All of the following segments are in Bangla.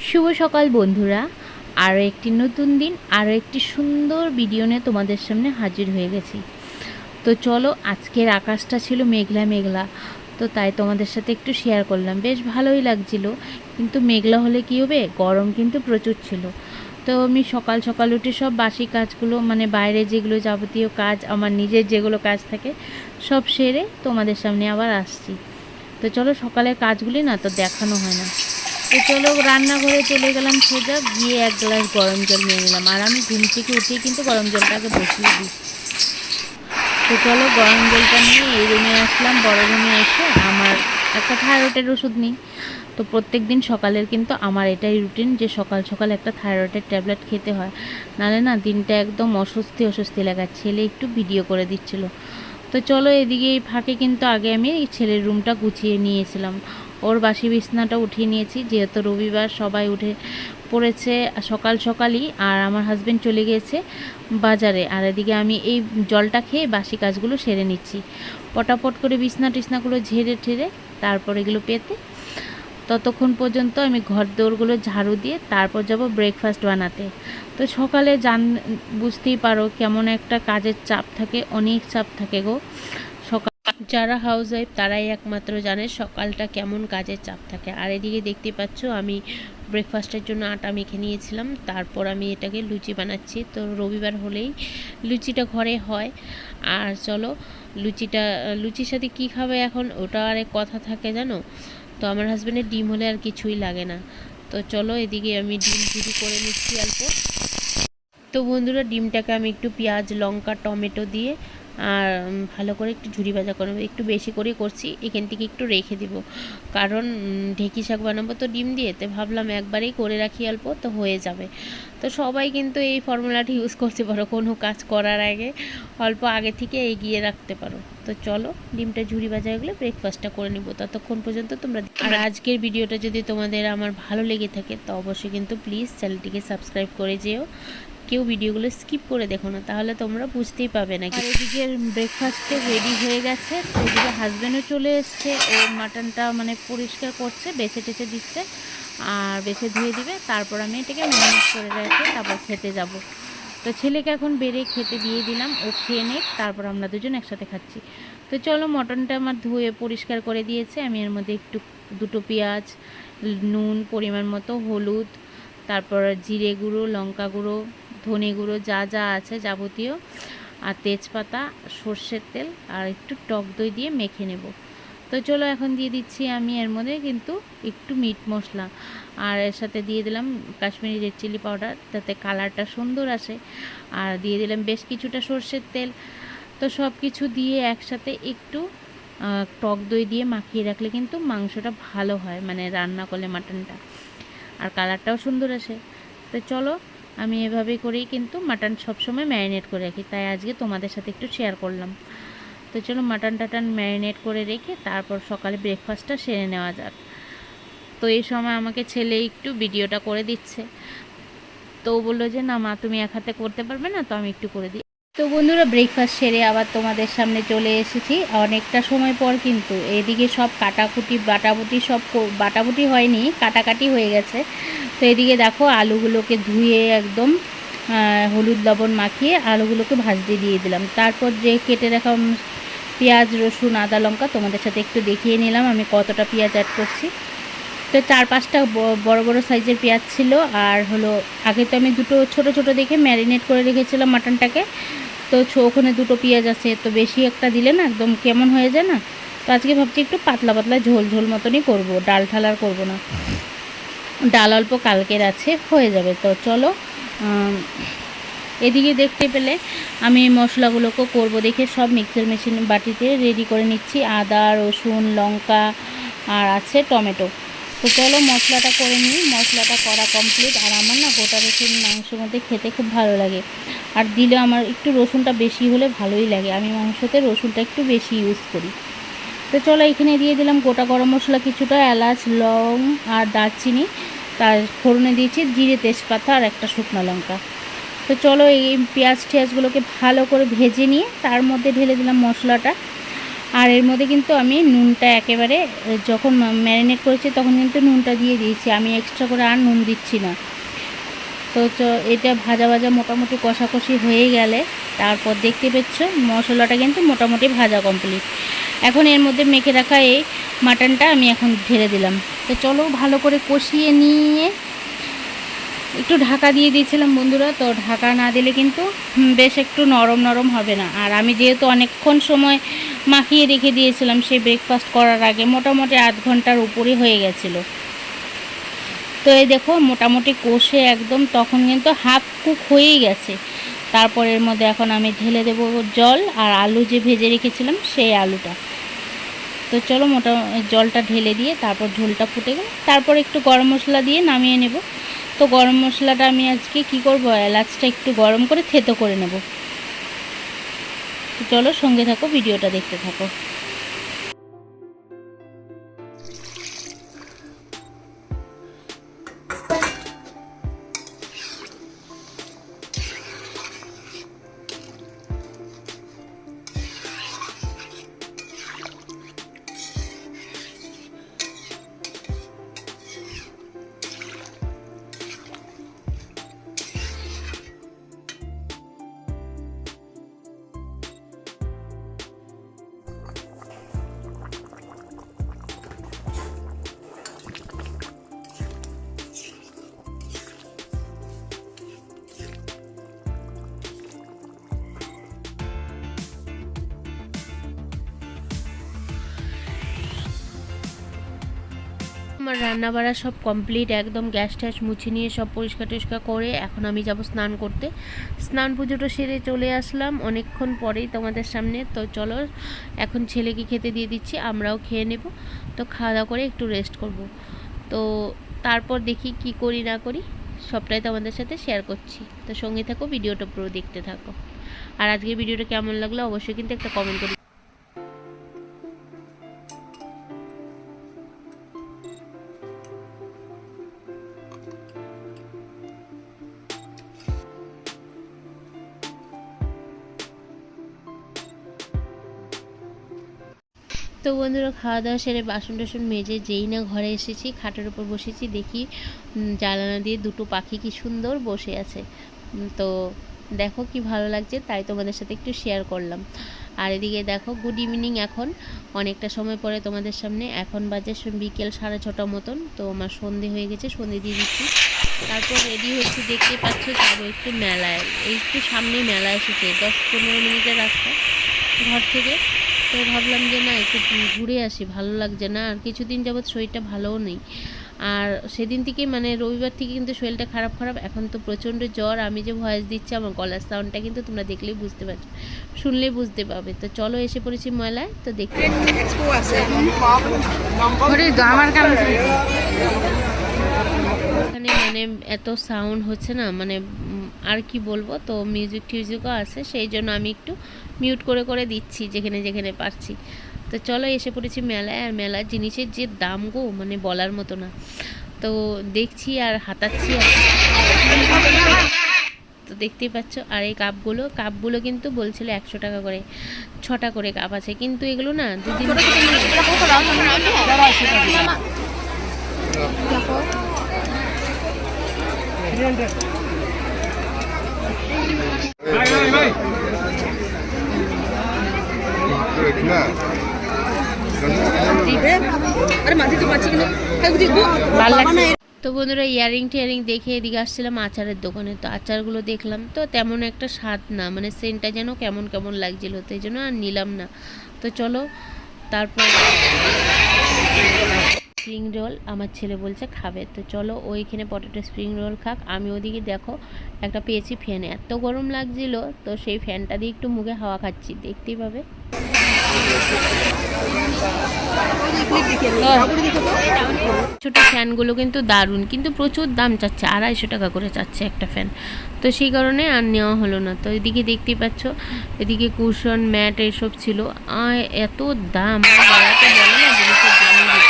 শুভ সকাল বন্ধুরা। আরও একটি নতুন দিন, আরও একটি সুন্দর ভিডিও নিয়ে তোমাদের সামনে হাজির হয়ে গেছি। তো চলো, আজকের আকাশটা ছিল মেঘলা মেঘলা, তো তাই তোমাদের সাথে একটু শেয়ার করলাম। বেশ ভালোই লাগছিল, কিন্তু মেঘলা হলে কী হবে, গরম কিন্তু প্রচুর ছিল। তো আমি সকাল সকাল উঠে সব বাসি কাজগুলো, মানে বাইরে যেগুলো যাবতীয় কাজ, আমার নিজের যেগুলো কাজ থাকে সব সেরে তোমাদের সামনে আবার আসছি। তো চলো, সকালের কাজগুলি না তো দেখানো হয় না। তো চলো, রান্নাঘরে চলে গেলাম, সোজা গিয়ে এক গ্লাস গরম জল নিয়ে নিলাম। আর আমি ঘুম থেকে উঠেই কিন্তু গরম জলটাকে বসিয়ে দিই। তো চলো, গরম জলটা নিয়ে এই রুমে আসলাম। বড় রুমে এসে আমার একটা থাইরয়েডের ওষুধ নিই। তো প্রত্যেক দিন সকালের কিন্তু আমার এটাই রুটিন, যে সকাল সকাল একটা থাইরয়েডের ট্যাবলেট খেতে হয়, নাহলে না দিনটা একদম অস্বস্তি অস্বস্তি লাগা। ছেলে একটু ভিডিও করে দিচ্ছিল। তো চলো, এদিকে এই ফাঁকে কিন্তু আগে আমি ছেলের রুমটা গুছিয়ে নিয়েছিলাম। ওর বাসি বিছনাটা উঠিয়ে নিয়েছি, যেহেতু রবিবার সবাই উঠে পড়েছে সকাল সকালই। আর আমার হাজবেন্ড চলে গিয়েছে বাজারে, আর এদিকে আমি এই জলটা খেয়ে বাসি কাজগুলো সেরে নিচ্ছি। পটাপট করে বিছনা টিছনাগুলো ঝেড়ে ঠেড়ে তারপর এগুলো পেতে, ততক্ষণ পর্যন্ত আমি ঘর দৌড়গুলো ঝাড়ু দিয়ে তারপর যাব ব্রেকফাস্ট বানাতে। তো সকালে বুঝতেই পারো কেমন একটা কাজের চাপ থাকে, অনেক চাপ থাকে গো। সকাল যারা হাউস ওয়াইফ তারাই একমাত্র জানে সকালটা কেমন কাজের চাপ থাকে। আর এদিকে দেখতে পাচ্ছ আমি ব্রেকফাস্টের জন্য আটা মেখে নিয়েছিলাম, তারপর আমি এটাকে লুচি বানাচ্ছি। তো রবিবার হলেই লুচিটা ঘরে হয়। আর চলো, লুচির সাথে কী খাবে এখন, ওটা আরেক কথা থাকে জানো। তো আমার হাজব্যান্ডের ডিম হলে আর কিছুই লাগে না। তো চলো, এদিকে আমি ডিম ঝুরি করে নিচ্ছি অল্প। তো বন্ধুরা, ডিমটাকে আমি একটু পেঁয়াজ লঙ্কা টমেটো দিয়ে আর ভালো করে একটু ঝুরি ভাজা করবো। একটু বেশি করে করছি, এখান থেকে একটু রেখে দিব, কারণ ঢেঁকি শাক বানাবো তো ডিম দিয়ে। তো ভাবলাম একবারেই করে রাখি অল্প, তো হয়ে যাবে। তো সবাই কিন্তু এই ফর্মুলাটি ইউজ করতে পারো, কোনো কাজ করার আগে অল্প আগে থেকে এগিয়ে রাখতে পারো। তো চলো, ডিমটা ঝুরি ভাজা হয়ে গেলে ব্রেকফাস্টটা করে নিব, ততক্ষণ পর্যন্ত তোমরা। আর আজকের ভিডিওটা যদি তোমাদের আমার ভালো লেগে থাকে তো অবশ্যই কিন্তু প্লিজ চ্যানেলটিকে সাবস্ক্রাইব করে যেও। কেউ ভিডিওগুলো স্কিপ করে দেখো না, তাহলে তোমরা বুঝতেই পাবে না। আর এদিকে ব্রেকফাস্টে রেডি হয়ে গেছে। তো এদিকে হাজব্যান্ডও চলে এসছে, ও মাটনটা মানে পরিষ্কার করছে, বেছে টেছে দিচ্ছে আর বেছে ধুয়ে দিবে। তারপর আমি এটাকে ম্যারিনেট করে রেখে তারপর খেতে যাব। তো ছেলেকে এখন বেড়ে খেতে দিয়ে দিলাম, ও খেয়ে নেক, তারপর আমরা দুজন একসাথে খাচ্ছি। তো চলো, মটনটা আমার ধুয়ে পরিষ্কার করে দিয়েছে। আমি এর মধ্যে একটু দুটো পেঁয়াজ, নুন পরিমাণ মতো, হলুদ, তারপর জিরে গুঁড়ো, লঙ্কা গুঁড়ো, ধনে গুঁড়ো, যা যা আছে যাবতীয়, আর তেজপাতা, সর্ষের তেল আর একটু টক দই দিয়ে মেখে নেব। তো চলো, এখন দিয়ে দিচ্ছি আমি এর মধ্যে কিন্তু একটু মিট মশলা, আর এর সাথে দিয়ে দিলাম কাশ্মীরি রেড চিলি পাউডার, যাতে কালারটা সুন্দর আসে। আর দিয়ে দিলাম বেশ কিছুটা সর্ষের তেল। তো সব কিছু দিয়ে একসাথে একটু টক দই দিয়ে মাখিয়ে রাখলে কিন্তু মাংসটা ভালো হয়, মানে রান্না করলে মাটনটা, আর কালারটাও সুন্দর আসে। তো চলো, আমি এভাবে করেই কিন্তু মাটন সবসময় ম্যারিনেট করে রাখি, তাই আজকে তোমাদের সাথে একটু শেয়ার করলাম। তো চলো, মাটন টাটন ম্যারিনেট করে রেখে তারপর সকালে ব্রেকফাস্টটা সেরে নেওয়া যাক। তো এই সময় আমাকে ছেলে একটু ভিডিওটা করে দিচ্ছে। তো বললো যে না মা, তুমি এক হাতে করতে পারবে না, তো আমি একটু করে দিই। তো বন্ধুরা, ব্রেকফাস্ট সেরে আবার তোমাদের সামনে চলে এসেছি অনেকটা সময় পর। কিন্তু এদিকে সব বাটাবুটি হয়নি, কাটাকাটি হয়ে গেছে। তো এদিকে দেখো, আলুগুলোকে ধুয়ে একদম হলুদ লবণ মাখিয়ে আলুগুলোকে ভাজতে দিয়ে দিলাম। তারপর যে কেটে রাখা পেঁয়াজ রসুন আদা লঙ্কা তোমাদের সাথে একটু দেখিয়ে নিলাম আমি কতটা পেঁয়াজ অ্যাড করছি। তো 4-5টা বড় বড় সাইজের পেঁয়াজ ছিল। আর হলো, আগে তো আমি দুটো ছোট ছোট দেখে ম্যারিনেট করে রেখেছিলাম মাটনটাকে। তো ওখানে দুটো পেঁয়াজ আছে, তো বেশি একটা দিলে না একদম কেমন হয়ে যায় না। তো আজকে ভাবছি একটু পাতলা পাতলা ঝোল ঝোল মতনই করব, ডাল ঠাল আর করবো না। ডাল অল্প কালকের আছে, হয়ে যাবে। তো চলো, এদিকে দেখতে পেলে আমি মশলাগুলোকেও করবো দেখে সব মিক্সার মেশিন বাটিতে রেডি করে নিচ্ছি। আদা রসুন লঙ্কা আর আছে টমেটো। তো চলো, মশলাটা করে নিই। মশলাটা করা কমপ্লিট। আর আমার না গোটা রসুন মাংসের মধ্যে খেতে খুব ভালো লাগে, আর দিলে আমার একটু রসুনটা বেশি হলে ভালোই লাগে। আমি মাংসতে রসুনটা একটু বেশি ইউজ করি। তো চলো, এখানে দিয়ে দিলাম গোটা গরম মশলা কিছুটা, এলাচ লং আর দারচিনি, তার ফোড়নে দিয়েছি জিরে তেজপাতা আর একটা শুকনো লঙ্কা। তো চলো, এই পেঁয়াজ টিয়াজগুলোকে ভালো করে ভেজে নিয়ে তার মধ্যে ঢেলে দিলাম মশলাটা। আর এর মধ্যে কিন্তু আমি নুনটা একেবারে যখন ম্যারিনেট করেছি তখন কিন্তু নুনটা দিয়ে দিয়েছি, আমি এক্সট্রা করে আর নুন দিচ্ছি না। তো এটা ভাজা ভাজা মোটামুটি কষাকষি হয়ে গেলে তারপর দেখতে পাচ্ছ মশলাটা কিন্তু মোটামুটি ভাজা কমপ্লিট। এখন এর মধ্যে মেখে রাখা এই মাটনটা আমি এখন ঢেলে দিলাম। তো চলো ভালো করে কষিয়ে নিয়ে একটু ঢাকা দিয়ে দিয়েছিলাম বন্ধুরা, তো ঢাকা না দিলে কিন্তু বেশ একটু নরম নরম হবে না। আর আমি যেহেতু অনেকক্ষণ সময় মাখিয়ে রেখে দিয়েছিলাম সেই ব্রেকফাস্ট করার আগে, মোটামুটি আধ ঘন্টার উপরে হয়ে গেছিলো। তো এই দেখো মোটামুটি কষে একদম তখন কিন্তু হাফ কুক হয়েই গেছে। তারপর এর মধ্যে এখন আমি ঢেলে দেবো জল আর আলু যে ভেজে রেখেছিলাম সেই আলুটা। তো চলো জলটা ঢেলে দিয়ে তারপর ঝোলটা ফুটে গেল, তারপর একটু গরম মশলা দিয়ে নামিয়ে নেব। তো গরম মশলাটা আমি আজকে কি করব, এলাচটা একটু গরম করে থেতো করে নেব। তো চলো সঙ্গে থাকো, ভিডিওটা দেখতে থাকো। আমার রান্না বাড়া সব কমপ্লিট, একদম গ্যাস ট্যাস মুছে নিয়ে সব পরিষ্কার টরিষ্কার করে এখন আমি যাব স্নান করতে। স্নান পুজোটা সেরে চলে আসলাম অনেকক্ষণ পরেই তোমাদের সামনে। তো চলো এখন ছেলেকে খেতে দিয়ে দিচ্ছি, আমরাও খেয়ে নেব। তো খাওয়া দাওয়া করে একটু রেস্ট করব। তো তারপর দেখি কি করি না করি সবটাই তোমাদের সাথে শেয়ার করছি। তো সঙ্গে থাকো, ভিডিওটা পুরো দেখতে থাকো। আর আজকের ভিডিওটা কেমন লাগলো অবশ্যই কিন্তু একটা কমেন্ট করে। তো বন্ধুরা খাওয়া দাওয়া সেরে বাসন টাসন মেজে যেই না ঘরে এসেছি, খাটের উপর বসেছি, দেখি জানালা দিয়ে দুটো পাখি কি সুন্দর বসে আছে। তো দেখো কি ভালো লাগছে, তাই তোমাদের সাথে একটু শেয়ার করলাম। আর এদিকে দেখো গুড ইভিনিং, এখন অনেকটা সময় পরে তোমাদের সামনে, এখন বাজে বিকেল 6:30 মতন। তো আমার সন্ধে হয়ে গেছে, সন্ধে দিয়ে দিচ্ছি। তারপর রেডি হচ্ছি, দেখতে পাচ্ছ যাবো একটু মেলায়। এই একটু সামনেই মেলা এসেছে, 10-15 মিনিটের রাস্তা ঘর থেকে। তো ভাবলাম যে না একটু ঘুরে আসি, ভালো লাগছে না, আর কিছুদিন যাবৎ শরীরটা ভালোও নেই। আর সেদিন থেকে মানে রবিবার থেকে কিন্তু শরীরটা খারাপ খারাপ, এখন তো প্রচণ্ড জ্বর। আমি যে ভয়েস দিচ্ছি আমার গলার সাউন্ডটা কিন্তু তোমরা দেখলেই বুঝতে পারছো, শুনলেই বুঝতে পারবে। তো চলো এসে পড়েছি মেলায়, তো দেখতে এখানে মানে এত সাউন্ড হচ্ছে না, মানে আর কি বলবো। তো মিউজিক টিউজিকও আছে, সেই জন্য আমি একটু মিউট করে করে দিচ্ছি যেখানে যেখানে পারছি। তো চলো এসে পড়েছি মেলায়, আর মেলার জিনিসের যে দাম গো মানে বলার মতো না। তো দেখছি আর হাতাচ্ছি আর। তো দেখতেই পাচ্ছ, আর এই কাপগুলো কিন্তু বলছিল 100 টাকা করে, 6টা করে কাপ আছে, কিন্তু এগুলো না দুদিন তো বন্ধুরা ইয়ারিং টিয়ারিং দেখে এদিকে আসছিলাম আচারের দোকানে। তো আচারগুলো দেখলাম, তো তেমন একটা স্বাদ না, মানে সেন্টটা যেন কেমন কেমন লাগছিল, তো এই জন্য আর নিলাম না। তো চলো তারপর স্প্রিং রোল আমার ছেলে বলছে খাবে, তো চলো ওইখানে পটেটো স্প্রিং রোল খাক, আমি ওদিকে দেখো একটা পেয়েছি ফ্যান, এত গরম লাগছিল তো সেই ফ্যানটা দিয়ে একটু মুখে হাওয়া খাচ্ছি, দেখতেই পাবে। ছোটো ফ্যানগুলো কিন্তু দারুণ, কিন্তু প্রচুর দাম চাচ্ছে, 250 টাকা করে চাচ্ছে একটা ফ্যান। তো সেই কারণে আর নেওয়া হলো না। তো এদিকে দেখতেই পাচ্ছ, এদিকে কুশন ম্যাট এসব ছিল, এত দাম বলে না জিনিসের দামই।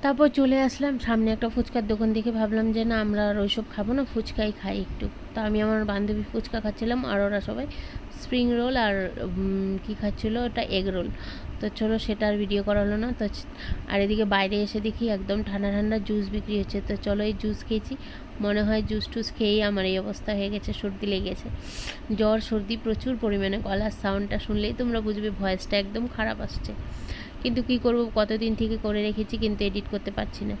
তারপর চলে আসলাম সামনে একটা ফুচকার দোকান দেখে, ভাবলাম যে না আমরা আর ওইসব খাবো না, ফুচকাই খাই একটু। তো আমি আমার বান্ধবী ফুচকা খাচ্ছিলাম, আর ওরা সবাই স্প্রিং রোল আর কী খাচ্ছিলো, ওটা এগ রোল। তো চলো সেটা আর ভিডিও করা হলো না। তো আর এদিকে বাইরে এসে দেখি একদম ঠান্ডা ঠান্ডা জুস বিক্রি হচ্ছে। তো চলো এই জুস খেয়েছি, মনে হয় জুস টুস খেয়েই আমার এই অবস্থা হয়ে গেছে, সর্দি লেগেছে, জ্বর সর্দি প্রচুর পরিমাণে। গলার সাউন্ডটা শুনলেই তোমরা বুঝবে ভয়েসটা একদম খারাপ আসছে। কিন্তু কি করব, কতদিন থেকে করে রেখেছি, কিন্তু এডিট করতে পারছি না।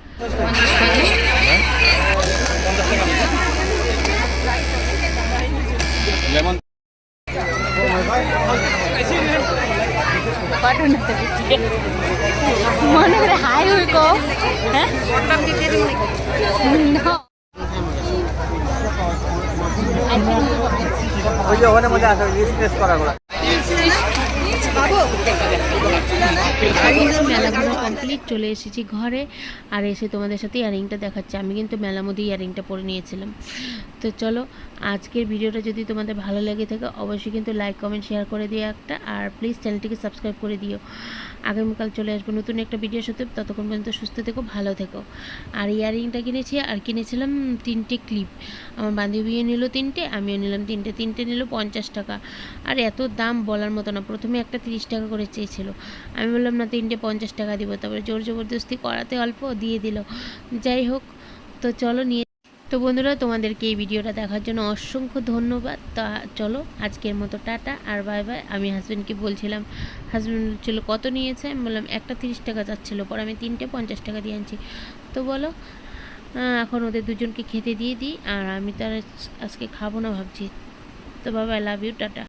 মনে করে হাই হইক হ্যাঁ ওই যে ওখানে মধ্যে আছে স্ট্রেস করা মেলা ঘোরা কমপ্লিট, চলে এসেছি ঘরে। আর এসে তোমাদের সাথে ইয়ারিংটা দেখাচ্ছি। আমি কিন্তু মেলা মধ্যে ইয়ারিংটা পরে নিয়েছিলাম। তো চলো আজকের ভিডিওটা যদি তোমাদের ভালো লেগে থাকে অবশ্যই কিন্তু লাইক কমেন্ট শেয়ার করে দিও একটা, আর প্লিজ চ্যানেলটিকে সাবস্ক্রাইব করে দিও। আগামীকাল চলে আসবো নতুন একটা ভিডিওর সাথে, ততক্ষণ পর্যন্ত সুস্থ থেকো, ভালো থেকো। আর ইয়ারিংটা কিনেছি, আর কিনেছিলাম 3টে ক্লিপ। আমার বান্ধবীও নিল 3টে, আমিও নিলাম 3টে। 3টে নিল 50 টাকা। আর এত দাম বলার মতো না। প্রথমে একটা 30 টাকা করে চেয়েছিল, আমি বললাম না 3টে 50 টাকা দিব। তারপরে জোর জবরদস্তি করাতে অল্প দিয়ে দিল। যাই হোক, তো চলো নিয়ে। তো বন্ধুরা তোমাদেরকে এই ভিডিওটা দেখার জন্য অসংখ্য ধন্যবাদ। তা চলো আজকের মতো টাটা আর বাই বাই। আমি হাজব্যান্ডকে বলছিলাম, হাজব্যান্ড বলছিল কত নিয়েছে, আমি বললাম একটা 30 টাকা যাচ্ছিলো, পর আমি 3টে 50 টাকা দিয়ে আনছি। তো বলো এখন ওদের দুজনকে খেতে দিয়ে দিই, আর আমি তো আর আজকে খাবো না ভাবছি। তো বাবা, আই লাভ ইউ, টাটা।